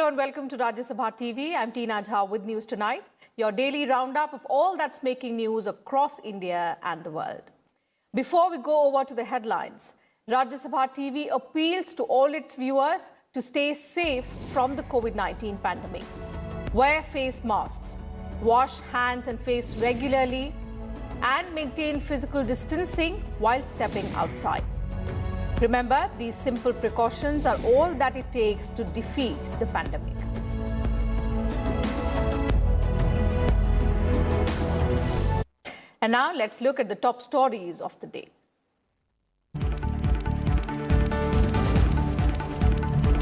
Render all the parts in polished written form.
Hello and welcome to Rajya Sabha TV. I'm Tina Jha with News Tonight, your daily roundup of all that's making news across India and the world. Before we go over to the headlines, Rajya Sabha TV appeals to all its viewers to stay safe from the COVID-19 pandemic. Wear face masks, wash hands and face regularly, and maintain physical distancing while stepping outside. Remember, these simple precautions are all that it takes to defeat the pandemic. And now let's look at the top stories of the day.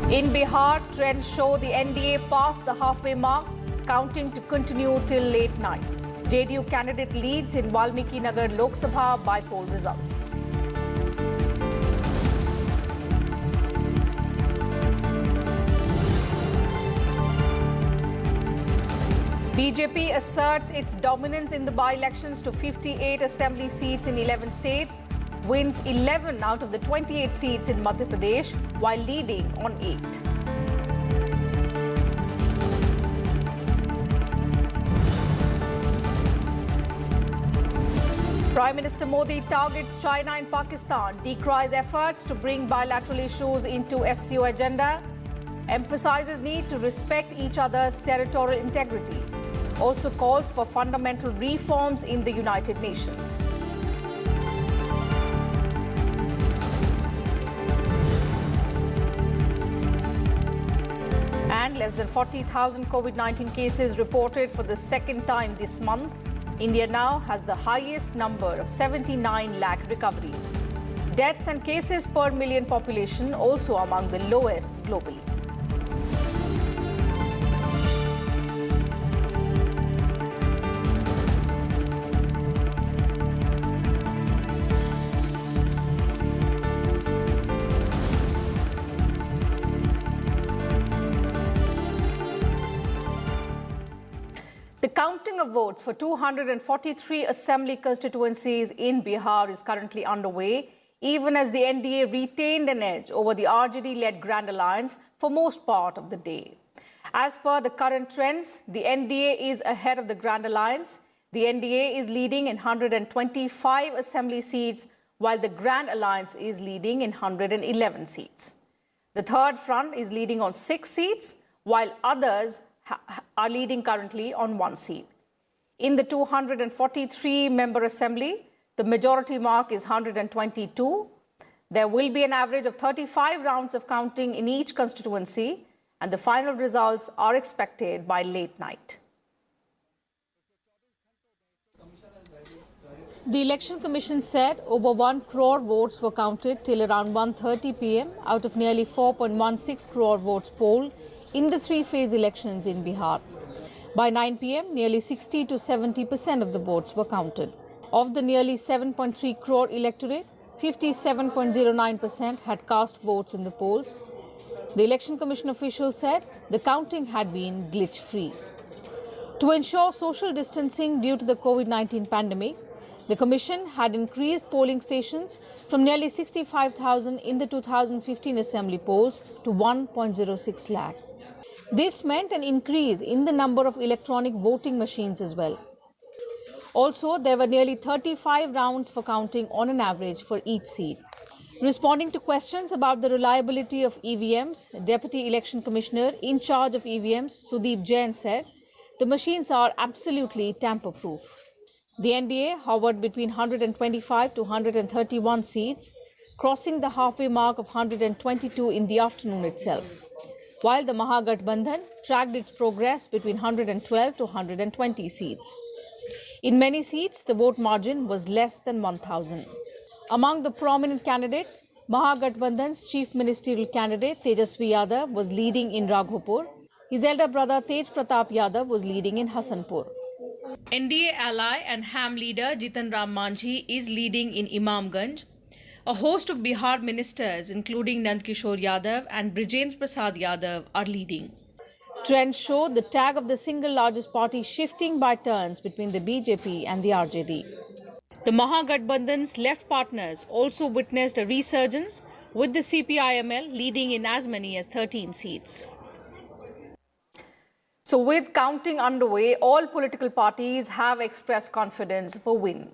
In Bihar, trends show the NDA passed the halfway mark, counting to continue till late night. JDU candidate leads in Valmiki Nagar Lok Sabha by poll results. BJP asserts its dominance in the by-elections to 58 assembly seats in 11 states, wins 11 out of the 28 seats in Madhya Pradesh while leading on 8. Prime Minister Modi targets China and Pakistan, decries efforts to bring bilateral issues into SCO agenda, emphasizes need to respect each other's territorial integrity, also calls for fundamental reforms in the United Nations. And less than 40,000 COVID-19 cases reported for the second time this month. India now has the highest number of 79 lakh recoveries. Deaths and cases per million population also among the lowest globally. The counting of votes for 243 assembly constituencies in Bihar is currently underway, even as the NDA retained an edge over the RJD-led Grand Alliance for most part of the day. As per the current trends, the NDA is ahead of the Grand Alliance. The NDA is leading in 125 assembly seats, while the Grand Alliance is leading in 111 seats. The third front is leading on 6 seats, while others are leading currently on 1 seat. In the 243-member assembly, the majority mark is 122. There will be an average of 35 rounds of counting in each constituency, and the final results are expected by late night. The Election Commission said over 1 crore votes were counted till around 1:30 p.m. out of nearly 4.16 crore votes polled in the 3-phase elections in Bihar. By 9 p.m., nearly 60 to 70% of the votes were counted. Of the nearly 7.3 crore electorate, 57.09% had cast votes in the polls. The Election Commission officials said the counting had been glitch-free. To ensure social distancing due to the COVID-19 pandemic, the Commission had increased polling stations from nearly 65,000 in the 2015 assembly polls to 1.06 lakh. This meant an increase in the number of electronic voting machines as well. Also, there were nearly 35 rounds for counting on an average for each seat. Responding to questions about the reliability of EVMs, Deputy Election Commissioner in charge of EVMs, Sudeep Jain, said the machines are absolutely tamper-proof. The NDA hovered between 125 to 131 seats, crossing the halfway mark of 122 in the afternoon itself, while the Mahagathbandhan tracked its progress between 112 to 120 seats. In many seats, the vote margin was less than 1,000. Among the prominent candidates, Mahagathbandhan's chief ministerial candidate Tejasvi Yadav was leading in Raghopur. His elder brother Tej Pratap Yadav was leading in Hasanpur. NDA ally and HAM leader Jitan Ram Manjhi is leading in Imamganj. A host of Bihar ministers, including Nand Kishore Yadav and Brijendra Prasad Yadav, are leading. Trends show the tag of the single largest party shifting by turns between the BJP and the RJD. The Mahagathbandhan's left partners also witnessed a resurgence, with the CPIML leading in as many as 13 seats. So with counting underway, all political parties have expressed confidence of a win.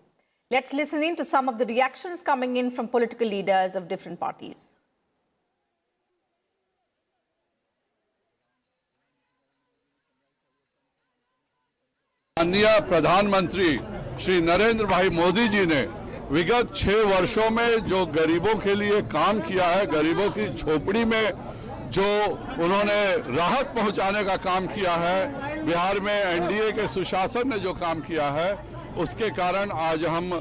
Let's listen in to some of the reactions coming in from political leaders of different parties. माननीय प्रधानमंत्री श्री नरेंद्र भाई मोदी जी ने विगत 6 वर्षों में जो गरीबों के लिए काम किया है, गरीबों की झोपड़ी में जो उन्होंने राहत पहुंचाने का काम किया है, बिहार में एनडीए के सुशासन ने जो काम किया है, उसके कारण आज हम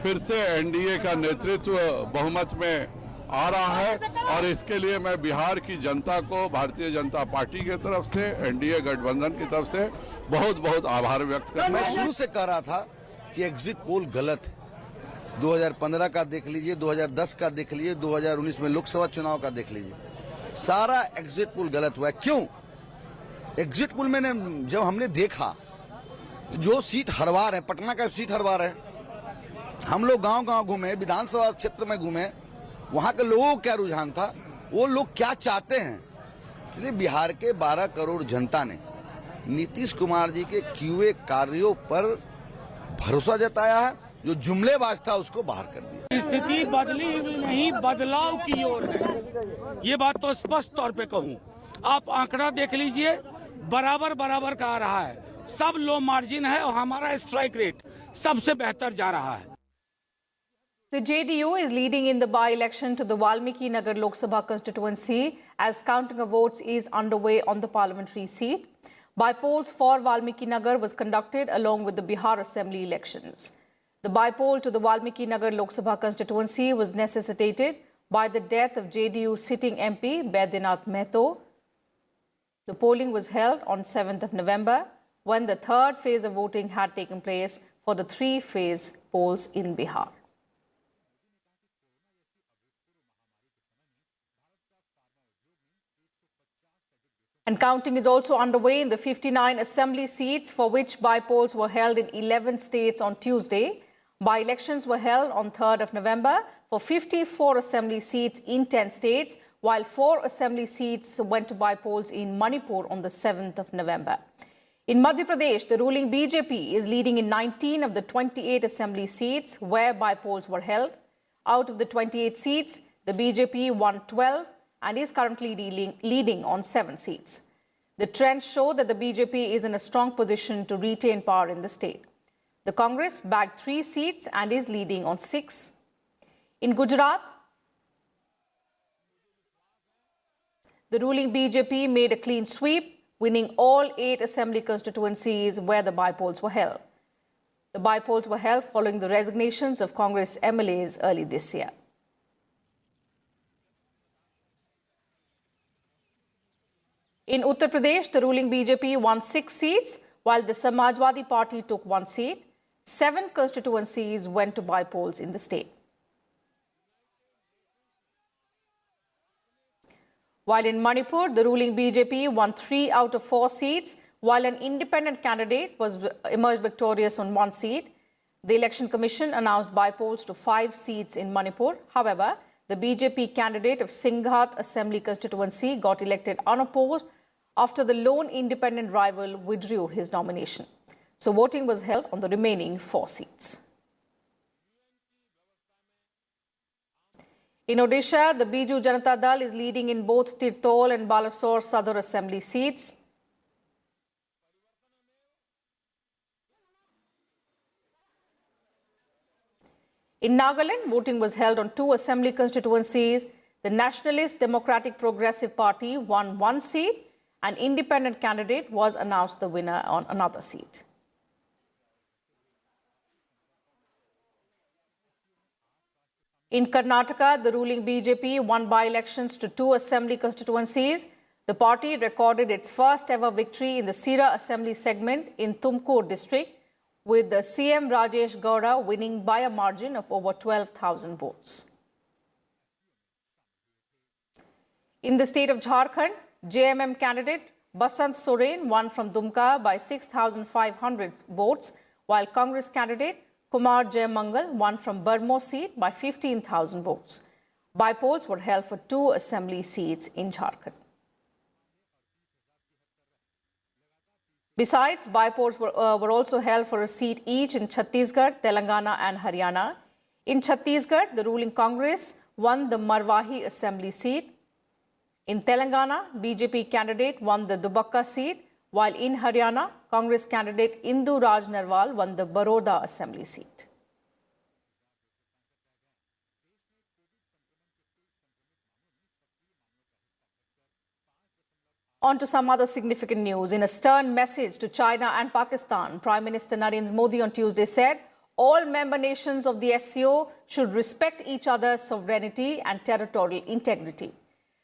फिर से एनडीए का नेतृत्व बहुमत में आ रहा है। और इसके लिए मैं बिहार की जनता को भारतीय जनता पार्टी की तरफ से, एनडीए गठबंधन की तरफ से बहुत बहुत आभार व्यक्त करता हूं। मैं शुरू से कह रहा था कि एग्जिट पोल गलत है। 2015 का देख लीजिए, 2010 का देख लीजिए, 2019 में लोकसभा चुनाव का देख लीजिए, सारा एग्जिट पोल गलत हुआ है। क्यों? एग्जिट पोल में जब हमने देखा जो सीट हरवा रहे, पटना का सीट हरवा रहे, हम लोग गांव-गांव घूमे, विधानसभा क्षेत्र में घूमे, वहां के लोगों का क्या रुझान था, वो लोग क्या चाहते हैं। इसलिए बिहार के 12 करोड़ जनता ने नीतीश कुमार जी के किए कार्यों पर भरोसा जताया है। जो जुमलेबाज था उसको बाहर कर दिया। स्थिति बदली हुई नहीं, बदलाव की ओर है, ये बात तो स्पष्ट तौर पे कहूं। आप आंकड़ा देख लीजिए, बराबर बराबर का आ रहा है, सब लो मार्जिन है और हमारा स्ट्राइक रेट सबसे बेहतर जा रहा है। The JDU is leading in the by-election to the Valmiki Nagar Lok Sabha constituency as counting of votes is underway on the parliamentary seat. By-polls for Valmiki Nagar was conducted along with the Bihar Assembly elections. The by-poll to the Valmiki Nagar Lok Sabha constituency was necessitated by the death of JDU sitting MP Baidyanath Mehto. The polling was held on 7th of November when the third phase of voting had taken place for the 3-phase polls in Bihar. And counting is also underway in the 59 assembly seats for which by-polls were held in 11 states on Tuesday. By-elections were held on 3rd of November for 54 assembly seats in 10 states, while 4 assembly seats went to by-polls in Manipur on the 7th of November. In Madhya Pradesh, the ruling BJP is leading in 19 of the 28 assembly seats where by-polls were held. Out of the 28 seats, the BJP won 12 and is currently leading on 7 seats. The trends show that the BJP is in a strong position to retain power in the state. The Congress bagged 3 seats and is leading on 6. In Gujarat, the ruling BJP made a clean sweep, winning all 8 assembly constituencies where the by-polls were held. The by-polls were held following the resignations of Congress MLAs early this year. In Uttar Pradesh, the ruling BJP won 6 seats, while the Samajwadi Party took 1 seat. 7 constituencies went to by-polls in the state. While in Manipur, the ruling BJP won 3 out of 4 seats, while an independent candidate emerged victorious on 1 seat. The Election Commission announced by-polls to 5 seats in Manipur. However, the BJP candidate of Singhat Assembly constituency got elected unopposed after the lone independent rival withdrew his nomination. So voting was held on the remaining 4 seats. In Odisha, the Biju Janata Dal is leading in both Tirtol and Balasore Sadar Assembly seats. In Nagaland, voting was held on 2 assembly constituencies. The Nationalist Democratic Progressive Party won 1 seat. An independent candidate was announced the winner on another seat. In Karnataka, the ruling BJP won by-elections to 2 assembly constituencies. The party recorded its first ever victory in the Sira assembly segment in Tumkur district, with the CM Rajesh Gowda winning by a margin of over 12,000 votes. In the state of Jharkhand, JMM candidate Basant Soren won from Dumka by 6,500 votes, while Congress candidate Kumar Jayamangal won from Barmo seat by 15,000 votes. By-polls were held for 2 assembly seats in Jharkhand. Besides, bypolls were also held for a seat each in Chhattisgarh, Telangana and Haryana. In Chhattisgarh, the ruling Congress won the Marwahi Assembly seat. In Telangana, BJP candidate won the Dubakka seat, while in Haryana, Congress candidate Indu Raj Narwal won the Baroda Assembly seat. On to some other significant news. In a stern message to China and Pakistan, Prime Minister Narendra Modi on Tuesday said all member nations of the SCO should respect each other's sovereignty and territorial integrity.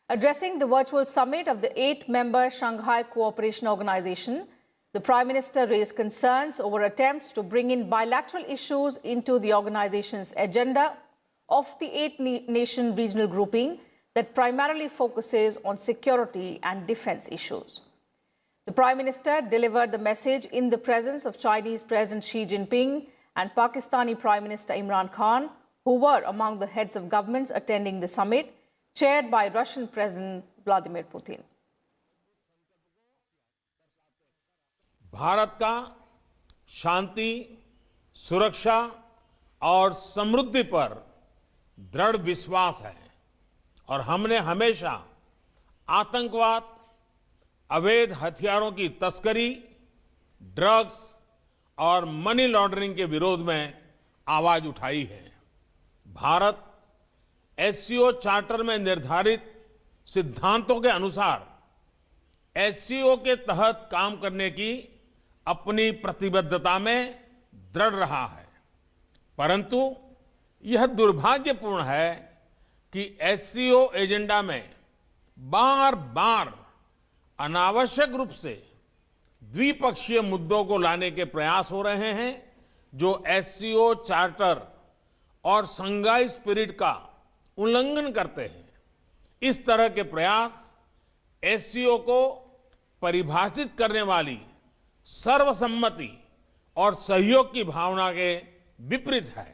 Addressing the virtual summit of the 8-member Shanghai Cooperation Organization, the Prime Minister raised concerns over attempts to bring in bilateral issues into the organization's agenda of the 8-nation regional grouping that primarily focuses on security and defense issues. The Prime Minister delivered the message in the presence of Chinese President Xi Jinping and Pakistani Prime Minister Imran Khan, who were among the heads of governments attending the summit, chaired by Russian President Vladimir Putin. Bharat का शांति, सुरक्षा और समृद्धि पर दृढ़ विश्वास है और हमने हमेशा आतंकवाद, अवैध हथियारों की तस्करी, ड्रग्स और मनी लॉन्ड्रिंग के विरोध में आवाज उठाई है। भारत एससीओ चार्टर में निर्धारित सिद्धांतों के अनुसार एससीओ के तहत काम करने की अपनी प्रतिबद्धता में दृढ़ रहा है, परंतु यह दुर्भाग्यपूर्ण है कि एससीओ एजेंडा में बार बार अनावश्यक रूप से द्विपक्षीय मुद्दों को लाने के प्रयास हो रहे हैं, जो एससीओ चार्टर और शंघाई स्पिरिट का उल्लंघन करते हैं। इस तरह के प्रयास एससीओ को परिभाषित करने वाली सर्वसम्मति और सहयोग की भावना के विपरीत है।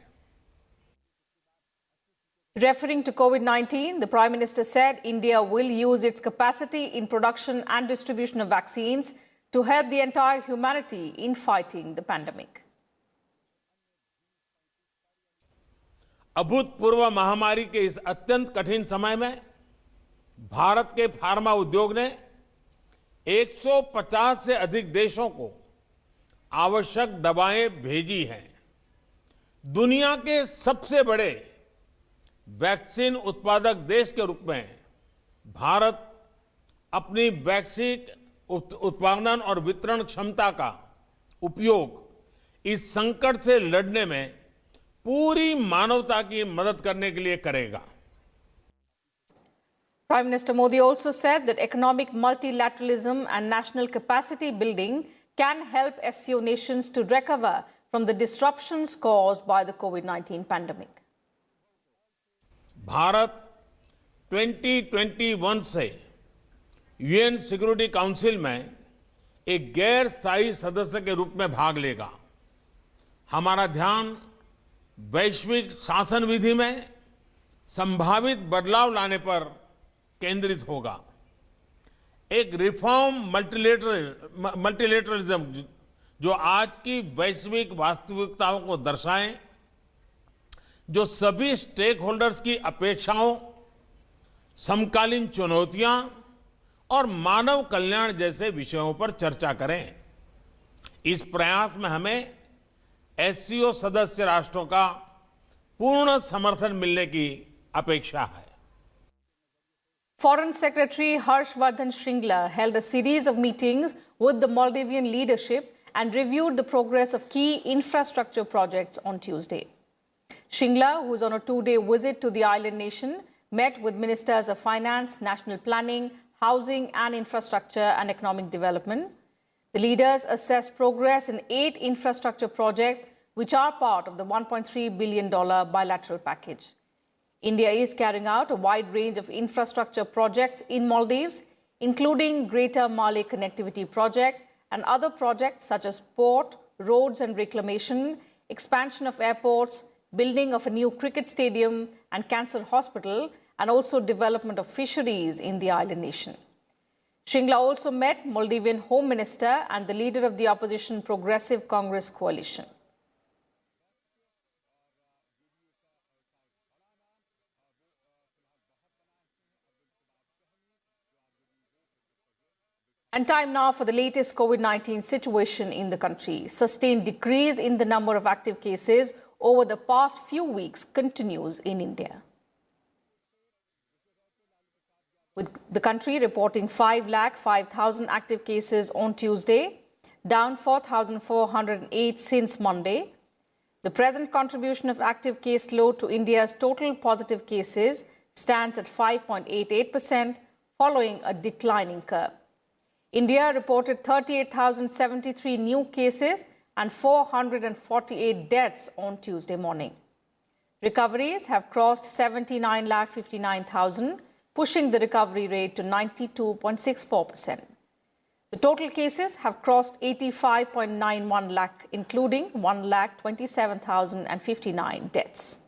Referring to COVID-19, the Prime Minister said India will use its capacity in production and distribution of vaccines to help the entire humanity in fighting the pandemic. अभूतपूर्व महामारी के इस अत्यंत कठिन समय में भारत के फार्मा उद्योग ने 150 से अधिक देशों को आवश्यक दवाएं भेजी हैं। दुनिया के सबसे बड़े वैक्सीन उत्पादक देश के रूप में भारत अपनी वैक्सीन उत्पादन और वितरण क्षमता का उपयोग इस संकट से लड़ने में पूरी मानवता की मदद करने के लिए करेगा। Prime Minister Modi also said that economic multilateralism and national capacity building can help SCO nations to recover from the disruptions caused by the COVID-19 pandemic. Bharat 2021 से यूएन सिक्योरिटी काउंसिल में एक गैर स्थायी सदस्य के रूप में भाग लेगा। हमारा ध्यान वैश्विक शासन विधि में संभावित बदलाव लाने पर केंद्रित होगा। एक रिफॉर्म मल्टीलेटरलिज्म जो आज की वैश्विक वास्तविकताओं को दर्शाए, जो सभी स्टेक होल्डर्स की अपेक्षाओं, समकालीन चुनौतियां और मानव कल्याण जैसे विषयों पर चर्चा करें। इस प्रयास में हमें एससीओ सदस्य राष्ट्रों का पूर्ण समर्थन मिलने की अपेक्षा है। Foreign Secretary Harshvardhan Shringla held a series of meetings with the Maldivian leadership and reviewed the progress of key infrastructure projects on Tuesday. Shringla, who is on a 2-day visit to the island nation, met with ministers of finance, national planning, housing and infrastructure and economic development. The leaders assessed progress in 8 infrastructure projects which are part of the $1.3 billion bilateral package. India is carrying out a wide range of infrastructure projects in Maldives, including Greater Malé Connectivity Project and other projects such as port, roads and reclamation, expansion of airports, building of a new cricket stadium and cancer hospital, and also development of fisheries in the island nation. Shringla also met Maldivian Home Minister and the leader of the opposition Progressive Congress coalition. And time now for the latest COVID-19 situation in the country. Sustained decrease in the number of active cases over the past few weeks continues in India, with the country reporting 505,000 active cases on Tuesday, down 4,408 since Monday. The present contribution of active case load to India's total positive cases stands at 5.88%, following a declining curve. India reported 38,073 new cases and 448 deaths on Tuesday morning. Recoveries have crossed 79,59,000, pushing the recovery rate to 92.64%. The total cases have crossed 85.91 lakh, including 1,27,059 deaths.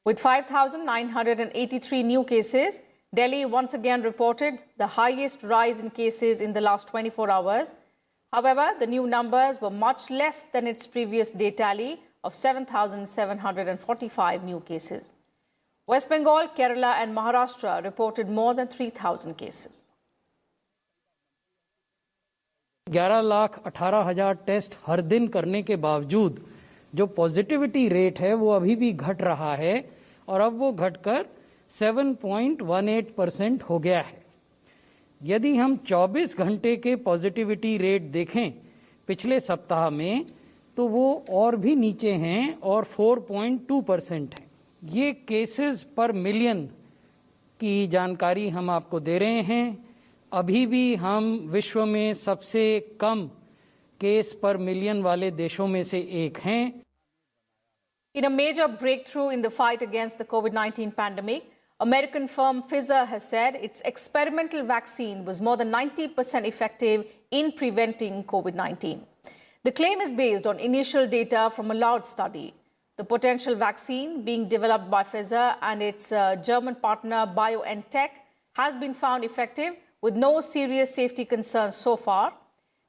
With 5,983 new cases, Delhi once again reported the highest rise in cases in the last 24 hours. However, the new numbers were much less than its previous day tally of 7,745 new cases. West Bengal, Kerala and Maharashtra reported more than 3,000 cases. 11,18,000 test हर दिन करने के बावजूद जो positivity rate है वो अभी भी घट रहा है और अब वो घटकर 7.18% हो गया है। यदि हम 24 घंटे के पॉजिटिविटी रेट देखें पिछले सप्ताह में तो वो और भी नीचे हैं और 4.2% है। ये केसेस पर मिलियन की जानकारी हम आपको दे रहे हैं। अभी भी हम विश्व में सबसे कम केस पर मिलियन वाले देशों में से एक हैं। In a major breakthrough in the fight against the COVID-19 pandemic, American firm Pfizer has said its experimental vaccine was more than 90% effective in preventing COVID-19. The claim is based on initial data from a large study. The potential vaccine being developed by Pfizer and its German partner BioNTech has been found effective with no serious safety concerns so far.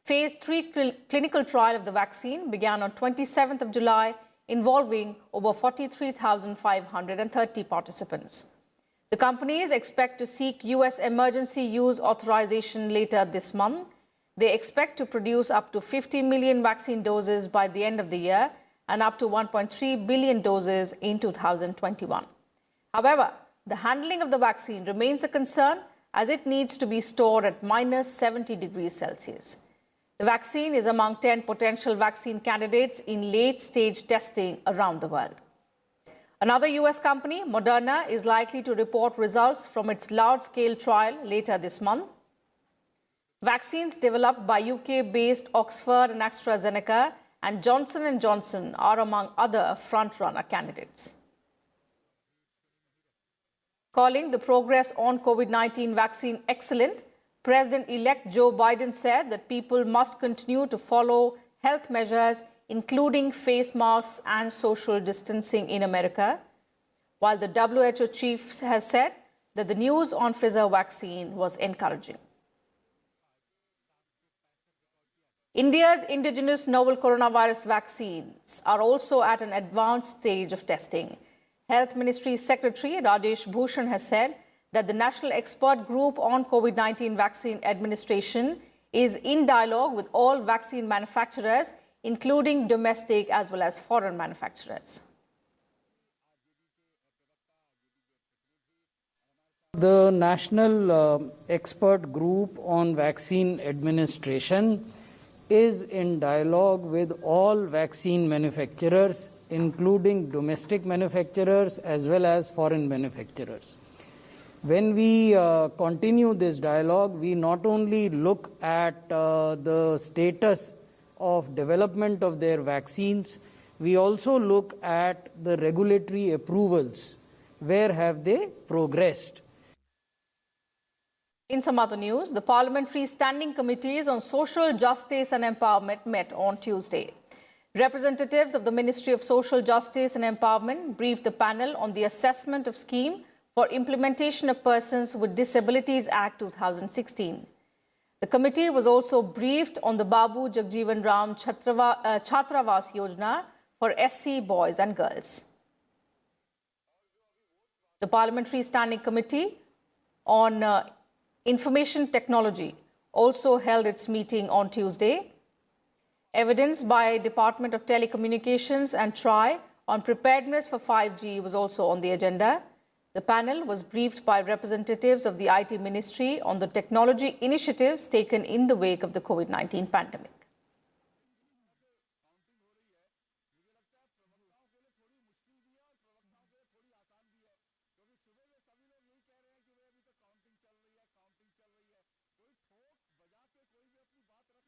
Phase 3 clinical trial of the vaccine began on 27th of July, involving over 43,530 participants. The companies expect to seek U.S. emergency use authorization later this month. They expect to produce up to 50 million vaccine doses by the end of the year and up to 1.3 billion doses in 2021. However, the handling of the vaccine remains a concern as it needs to be stored at -70 degrees Celsius. The vaccine is among 10 potential vaccine candidates in late-stage testing around the world. Another U.S. company, Moderna, is likely to report results from its large-scale trial later this month. Vaccines developed by UK-based Oxford and AstraZeneca and Johnson & Johnson are among other front-runner candidates. Calling the progress on COVID-19 vaccine excellent, President-elect Joe Biden said that people must continue to follow health measures, including face masks and social distancing in America, while the WHO chief has said that the news on Pfizer vaccine was encouraging. India's indigenous novel coronavirus vaccines are also at an advanced stage of testing. Health Ministry Secretary Rajesh Bhushan has said that the National Expert Group on COVID-19 Vaccine Administration is in dialogue with all vaccine manufacturers, including domestic as well as foreign manufacturers. The National Expert Group on Vaccine Administration is in dialogue with all vaccine manufacturers, including domestic manufacturers as well as foreign manufacturers. When we continue this dialogue, we not only look at the status of development of their vaccines, we also look at the regulatory approvals. Where have they progressed? In some other news, the Parliamentary Standing Committees on Social Justice and Empowerment met on Tuesday. Representatives of the Ministry of Social Justice and Empowerment briefed the panel on the assessment of scheme for Implementation of Persons with Disabilities Act 2016. The committee was also briefed on the Babu Jagjeevan Ram Chhatravas Yojana for SC boys and girls. The Parliamentary Standing Committee on Information Technology also held its meeting on Tuesday. Evidence by Department of Telecommunications and TRAI on preparedness for 5G was also on the agenda. The panel was briefed by representatives of the IT Ministry on the technology initiatives taken in the wake of the COVID-19 pandemic.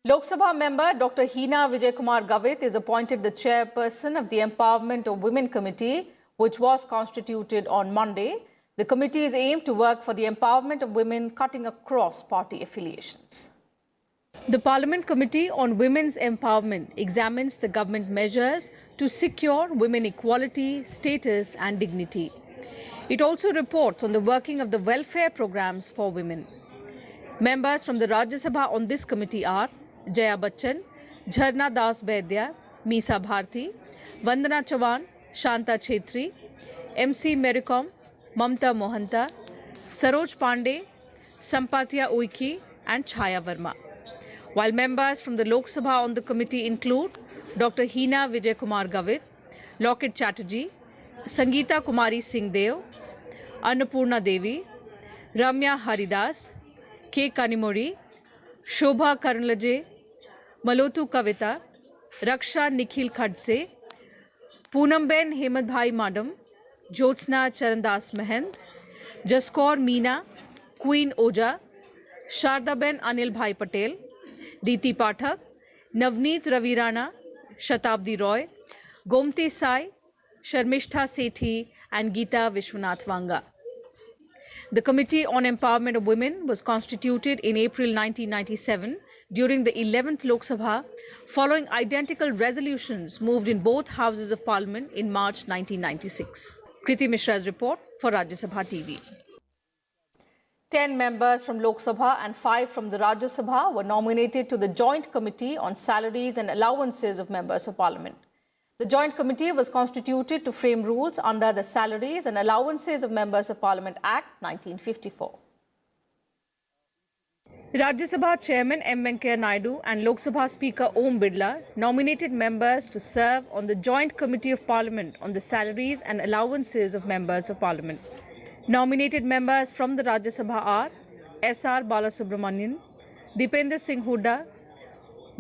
Lok Sabha member Dr. Hina Vijay Kumar Gavit is appointed the chairperson of the Empowerment of Women Committee, which was constituted on Monday. The committee's aim to work for the empowerment of women cutting across party affiliations. The Parliament Committee on Women's Empowerment examines the government measures to secure women equality, status and dignity. It also reports on the working of the welfare programs for women. Members from the Rajya Sabha on this committee are Jaya Bachchan, Jharna Das Vaidya, Meesa Bharti, Vandana Chavan, Shanta Chetri, MC Mericom, Mamta Mohanta, Saroj Pandey, Sampatya Uiki and Chhaya Verma. While members from the Lok Sabha on the committee include Dr. Hina Vijay Kumar Gavit, Locket Chatterjee, Sangeeta Kumari Singh Dev, Annapurna Devi, Ramya Haridas, K. Kanimori, Shobha Karnlaje, Malotu Kavita, Raksha Nikhil Khadse, Poonamben Hemadbhai Madam, Jyotsna Charandas Mahend, Jaskor Meena, Queen Oja, Shardaben Anil Bhai Patel, Riti Pathak, Navneet Ravi Rana, Shatabdi Roy, Gomti Sai, Sharmishtha Sethi and Geeta Vishwanath Vanga. The Committee on Empowerment of Women was constituted in April 1997 during the 11th Lok Sabha, following identical resolutions moved in both houses of Parliament in March 1996. Kriti Mishra's report for Rajya Sabha TV. 10 members from Lok Sabha and 5 from the Rajya Sabha were nominated to the Joint Committee on Salaries and Allowances of Members of Parliament. The Joint Committee was constituted to frame rules under the Salaries and Allowances of Members of Parliament Act 1954. Rajya Sabha Chairman M. Venkaiah Naidu and Lok Sabha Speaker Om Birla nominated members to serve on the Joint Committee of Parliament on the Salaries and Allowances of Members of Parliament. Nominated members from the Rajya Sabha are S.R. Balasubramanian, Dipendra Singh Hooda,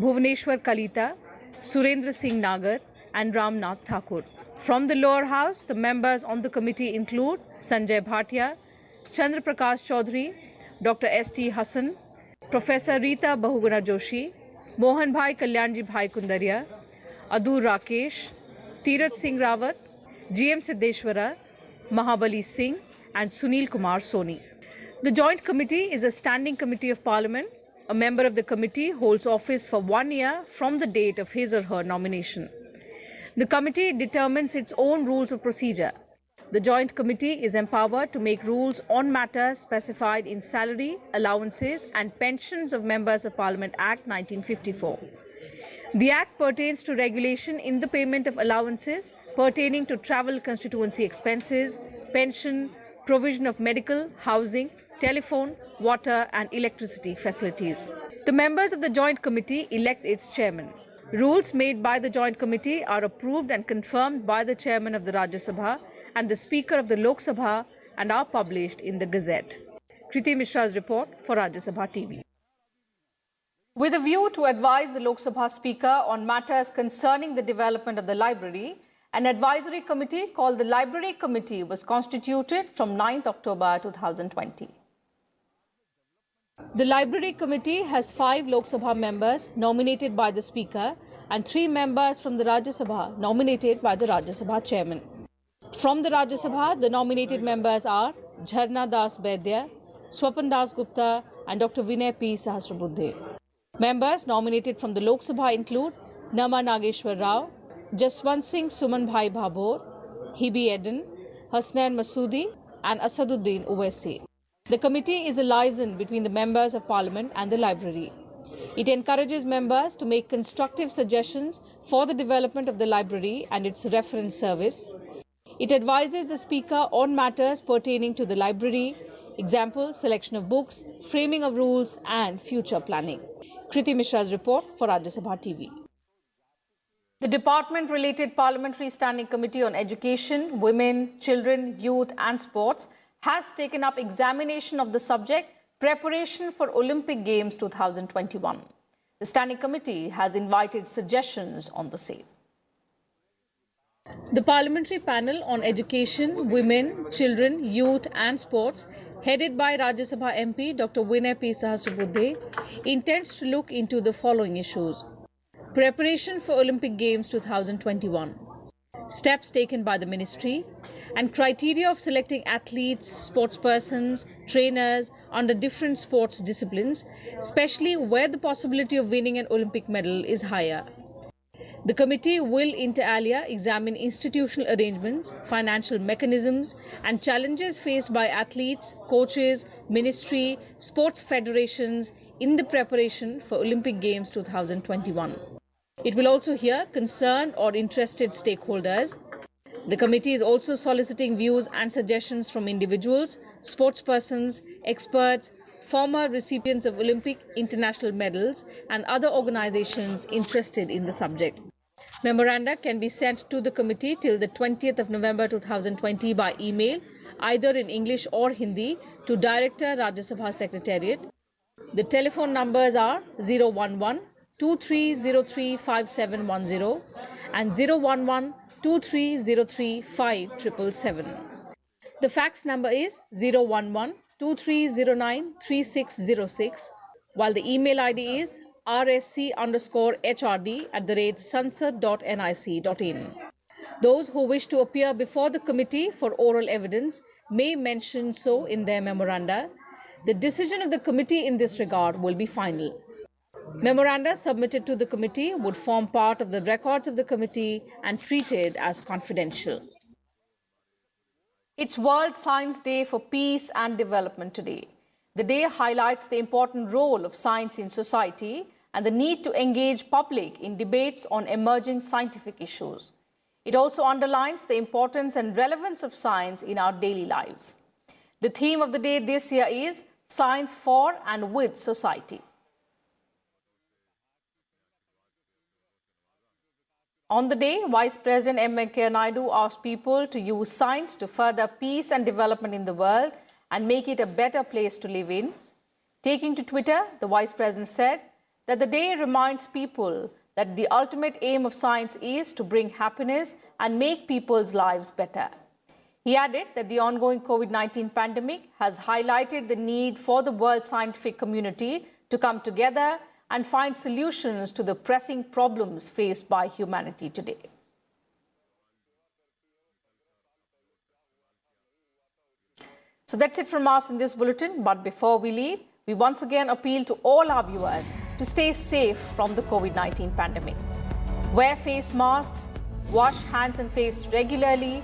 Bhuvaneshwar Kalita, Surendra Singh Nagar and Ramnath Thakur. From the lower house, the members on the committee include Sanjay Bhatia, Chandra Prakash Chaudhary, Dr. S.T. Hassan, Professor Rita Bahuguna Joshi, Mohan Bhai Kalyanji Bhai Kundaria, Adur Rakesh, Tirath Singh Rawat, G.M. Siddeshwara, Mahabali Singh and Sunil Kumar Soni. The Joint Committee is a standing committee of Parliament. A member of the committee holds office for 1 year from the date of his or her nomination. The committee determines its own rules of procedure. The Joint Committee is empowered to make rules on matters specified in Salary, Allowances and Pensions of Members of Parliament Act 1954. The Act pertains to regulation in the payment of allowances pertaining to travel constituency expenses, pension, provision of medical, housing, telephone, water and electricity facilities. The members of the Joint Committee elect its chairman. Rules made by the Joint Committee are approved and confirmed by the Chairman of the Rajya Sabha and the Speaker of the Lok Sabha and are published in the Gazette. Kriti Mishra's report for Rajya Sabha TV. With a view to advise the Lok Sabha Speaker on matters concerning the development of the library, an advisory committee called the Library Committee was constituted from 9th October 2020. The Library Committee has 5 Lok Sabha members nominated by the Speaker and 3 members from the Rajya Sabha nominated by the Rajya Sabha Chairman. From the Rajya Sabha, the nominated members are Jharna Das Vaidya, Swapan Das Gupta and Dr. Vinay P. Sahasrabuddhe. Members nominated from the Lok Sabha include Nama Nageshwar Rao, Jaswant Singh Suman Bhai Bhabor, Hibi Eden, Hasnain Masoodi, and Asaduddin Owaisi. The committee is a liaison between the members of Parliament and the library. It encourages members to make constructive suggestions for the development of the library and its reference service. It advises the Speaker on matters pertaining to the library, example, selection of books, framing of rules and future planning. Kriti Mishra's report for Rajya Sabha TV. The department-related Parliamentary Standing Committee on Education, Women, Children, Youth and Sports has taken up examination of the subject Preparation for Olympic Games 2021. The Standing Committee has invited suggestions on the same. The Parliamentary Panel on Education, Women, Children, Youth and Sports, headed by Rajya Sabha MP Dr. Vinay P. Sahasrabuddhe, intends to look into the following issues. Preparation for Olympic Games 2021, steps taken by the Ministry, and criteria of selecting athletes, sportspersons, trainers under different sports disciplines, especially where the possibility of winning an Olympic medal is higher. The committee will inter alia examine institutional arrangements, financial mechanisms and challenges faced by athletes, coaches, ministry, sports federations in the preparation for Olympic Games 2021. It will also hear concerned or interested stakeholders. The committee is also soliciting views and suggestions from individuals, sportspersons, experts, former recipients of Olympic international medals and other organizations interested in the subject. Memoranda can be sent to the committee till the 20th of November 2020 by email, either in English or Hindi, to Director Rajya Sabha Secretariat. The telephone numbers are 011-2303-5710 and 011-2303-5777. The fax number is 011-2309-3606, while the email ID is rsc_hrd@sansad.nic.in. Those who wish to appear before the committee for oral evidence may mention so in their memoranda. The decision of the committee in this regard will be final. Memoranda submitted to the committee would form part of the records of the committee and treated as confidential. It's World Science Day for Peace and Development today. The day highlights the important role of science in society and the need to engage public in debates on emerging scientific issues. It also underlines the importance and relevance of science in our daily lives. The theme of the day this year is Science for and with Society. On the day, Vice President M. Venkaiah Naidu asked people to use science to further peace and development in the world and make it a better place to live in. Taking to Twitter, the Vice President said that the day reminds people that the ultimate aim of science is to bring happiness and make people's lives better. He added that the ongoing COVID-19 pandemic has highlighted the need for the world scientific community to come together and find solutions to the pressing problems faced by humanity today. So that's it from us in this bulletin. But before we leave, we once again appeal to all our viewers to stay safe from the COVID-19 pandemic. Wear face masks, wash hands and face regularly,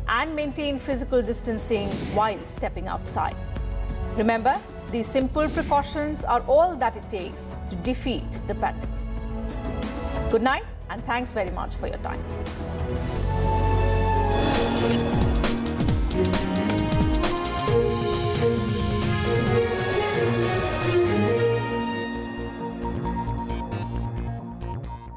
and maintain physical distancing while stepping outside. Remember, these simple precautions are all that it takes to defeat the pandemic. Good night, and thanks very much for your time.